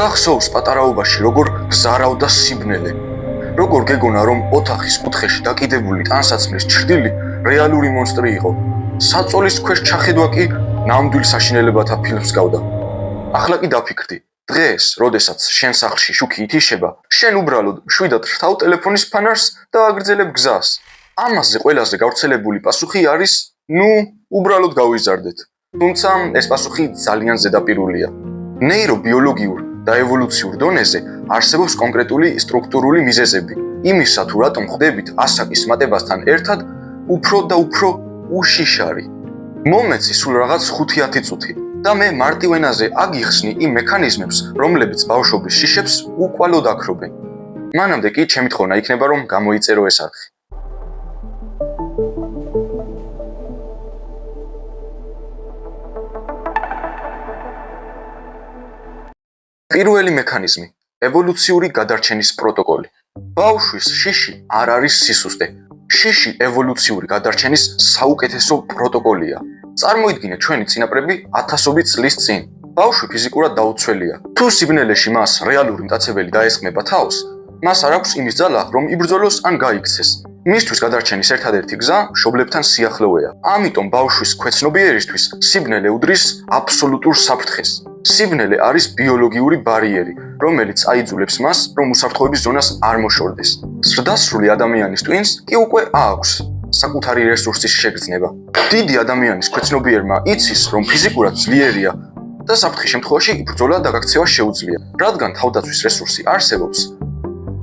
გახსოვს პატარაობაში როგორ გზარავდა სიბნელე. როგორ გეგონა რომ ოთახის კუთხეში დაკიდებული ტანსაცმლის ჩრდილი რეალური მონსტრი იყო. საწოლის ქვეშ ჩახედვა კი ნამდვილ საშინელებათა ფილმს გავდა. ახლა კი დაფიქრდი. დღეს, როდესაც შენ სახლში შუქი ითიშება, შენ უბრალოდ მშვიდად რთავ ტელეფონის ფანარს და აგრძელებ გზას. ამაზე ყველაზე გავრცელებული პასუხი არის, უბრალოდ გავიზარდეთ. თუმცა ეს პასუხი ძალიან ზედაპირულია. ნეირობიოლოგიურ და ევოლუციურ დონეზე არსებობს კონკრეტული სტრუქტურული მიზეზები იმისა, თუ რატომ ხდებით ასაკის მატებასთან ერთად უფრო და უფრო უშიშარი. მომეცი სულ რაღაც 5-10 წუთი და მე მარტივ ენაზე აგიხსნი იმ მექანიზმებს, რომლებიც ბავშვობის შიშებს უკვალოდ აქრობენ. მანამდე კი ჩემი თხოვნა იქნება, რომ გამოიწერო ეს არხი. პირველი მექანიზმი – ევოლუციური გადარჩენის პროტოკოლი. ბავშვის შიში არ არის სისუსტე. შიში ევოლუციური გადარჩენის საუკეთესო პროტოკოლია. წარმოიდგინეთ ჩვენი წინაპრები ათასობით წლის წინ. ბავშვი ფიზიკურად დაუცველია. თუ სიბნელეში მას რეალური მტაცებელი დაესხმება თავს, მას არ აქვს იმის ძალა, რომ იბრძოლოს ან გაიქცეს. მისთვის გადარჩენის ერთადერთი გზა მშობლებთან სიახლოვეა. ამიტომ ბავშვის ქვეცნობიერისთვის სიბნელე უდრის აბსოლუტურ საფრთხეს. სიბნელე არის ბიოლოგიური ბარიერი, რომელიც აიძულებს მას, რომ უსაფრთხოების ზონას არ მოშორდეს. ზრდასრული ადამიანის ტვინს კი უკვე აქვს საკუთარი რესურსის შეგრძნება. დიდი ადამიანის ქვეცნობიერმა იცის, რომ ფიზიკურად ძლიერია და საფრთხის შემთხვევაში ბრძოლა და გაქცევა შეუძლია. რადგან თავდაცვის რესურსი არსებობს,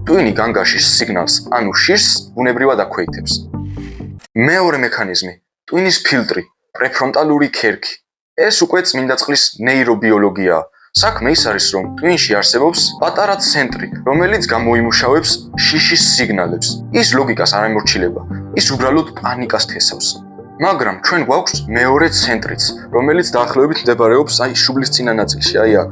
ტვინი განგაშის სიგნალს, ანუ შიშს, ბუნებრივად აქვეითებს. მეორე მექანიზმი – ტვინის ფილტრი, პრეფრონტალური ქერქი. ეს უკვე წმინდა წყლის ნეირობიოლოგიაა. საქმე ის არის, რომ ტვინში არსებობს პატარა ცენტრი, რომელიც გამოიმუშავებს შიშის სიგნალებს. ის ლოგიკას არ ემორჩილება, ის უბრალოდ პანიკას თესავს. მაგრამ ჩვენ გვაქვს მეორე ცენტრიც, რომელიც დაახლოებით მდებარეობს შუბლის წინა ნაწილში, აქ,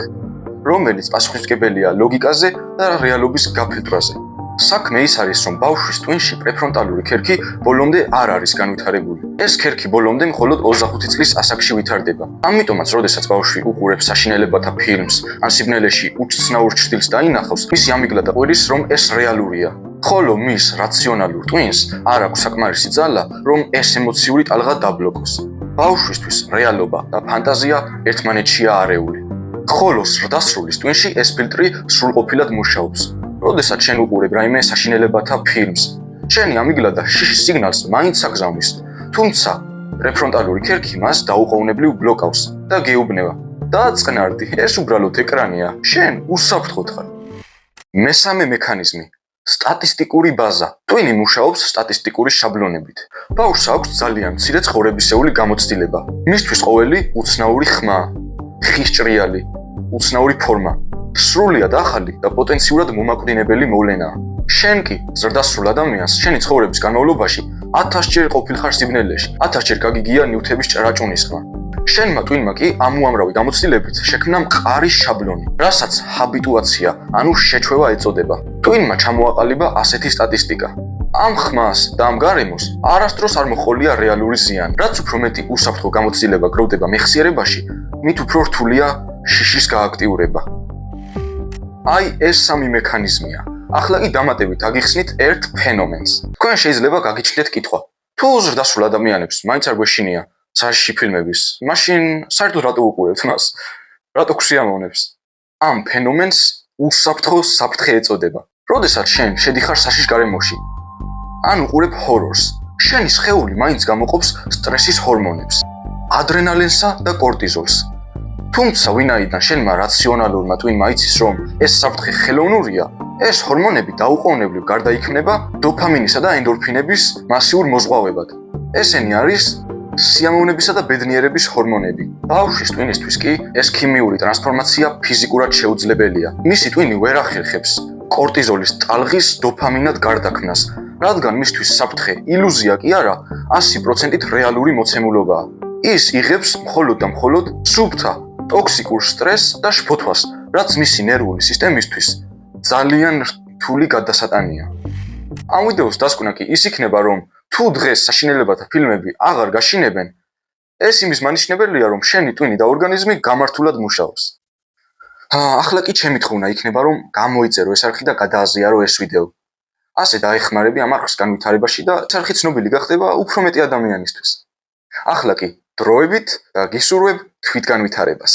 რომელიც პასუხისმგებელია ლოგიკაზე და რეალობის გაფილტრაზე. საქმე ის არის, რომ ბავშვის ტვინში პრეფრონტალური ქერქი ბოლომდე არ არის განვითარებული. ეს ქერქი ბოლომდე მხოლოდ 25 წლის ასაკში ვითარდება. ამიტომაც, როდესაც ბავშვი უყურებს საშინელებათა ფილმს ან სიბნელეში უცნაურ ჩრდილს დაინახავს, მისი ამიგდალა ყვირის, რომ ეს რეალურია. ხოლო მის რაციონალურ ტვინს არ აქვს საკმარისი ძალა, რომ ეს ემოციური ტალღა დაბლოკოს. ბავშვისთვის რეალობა და ფანტაზია ერთმანეთშია არეული. ხოლო ზრდასრულის ტვინში ეს ფილტრი სრულყოფილად მუშაობს. როდესაც შენ უყურებ რაიმე საშინელებათა ფილმს, შენი ამიგდალა შიშის სიგნალს მაინც აგზავნის, თუმცა პრეფრონტალური ქერქი მას დაუყოვნებლივ ბლოკავს და გეუბნება: დაწყნარდი, ეს უბრალოდ ეკრანია, შენ უსაფრთხოდ ხარ. მესამე მექანიზმი – სტატისტიკური ბაზა. ტვინი მუშაობს სტატისტიკური შაბლონებით. ბავშვს აქვს ძალიან მცირე ცხოვრებისეული გამოცდილება. მისთვის ყოველი უცნაური ხმა, ხისჭრიალი, უცნაური ფორმა, სრულიად ახალი და პოტენციურად მომაკვდინებელი მოვლენაა. შენ კი ზრდასრულ ადამიანს შენი ცხოვრების განმავლობაში 1000-ჯერ ყოფილხარ სიბნელეში, 1000-ჯერ გაგიგია ნივთების ჭრაჭუნისხმა. შენმა ტვინმა კი ამ უამრავი გამოცდილებით შექმნა მყარი შაბლონი, რასაც ჰაბიტუაცია, ანუ შეჩვევა ეწოდება. ტვინმა ჩამოაყალიბა ასეთი სტატისტიკა. ამ ხმას და ამ გარემოს არასდროს არ მოჰყოლია რეალური ზიანი. რაც უფრო მეტი უსაფრთხო გამოცდილება გროვდება მეხსიერებაში, მით უფრო რთულია შიშის გააქტიურება. ეს სამი მექანიზმია. ახლა კი დამატებით აგიხსნით ერთ ფენომენს. თქვენ შეიძლება გაგიჩნდეთ კითხვა: თუ ზრდასრულ ადამიანებს მაინც არ გვეშინია საშიში ფილმების, მაშინ საერთოდ რატო უყურებთ მას? რატო გვსიამოვნებს? ამ ფენომენს უსაფრთხო საფრთხე ეწოდება. როდესაც შენ შედიხარ საშიშ გარემოში, ან უყურებ ჰორორს, შენი სხეული მაინც გამოყოფს სტრესის ჰორმონებს, ადრენალინსა და კორტიზოლს. თუმცა ვინაიდან შენმა რაციონალურმა ტვინმა იცის, რომ ეს საფრთხე ხელოვნურია, ეს ჰორმონები დაუყოვნებლივ გარდაიქმნება დოფამინისა და ენდორფინების მასიურ მოზღვავებად. ესენი არის სიამოვნებისა და ბედნიერების ჰორმონები. ბავშვის ტვინისთვის კი ეს ქიმიური ტრანსფორმაცია ფიზიკურად შეუძლებელია. მისი ტვინი ვერ ახერხებს კორტიზოლის ტალღის დოფამინად გარდაქმნას, რადგან მისთვის საფრთხე ილუზია კი არა, 100%-ით რეალური მოცემულობაა. ის იღებს მხოლოდ და მხოლოდ სუფთა, ტოქსიკურ სტრესს და შფოთვას, რაც მისი ნერვული სისტემისთვის ძალიან რთული გადასატანია. ამ ვიდეოს დასკვნა კი ის იქნება, რომ თუ დღეს საშინელებათა ფილმები აღარ გაშინებენ, ეს იმის მანიშნებელია, რომ შენი ტვინი და ორგანიზმი გამართულად მუშაობს. ახლა კი ჩემი თხოვნა იქნება, რომ გამოიწერო ეს არხი და გადააზიარო ეს ვიდეო. ასე დაეხმარები ამ არხის განვითარებაში და ეს არხი ცნობილი გახდება უფრო მეტი ადამიანისთვის. ახლა კი დროებით და გისურვებ თვითგანვითარებას.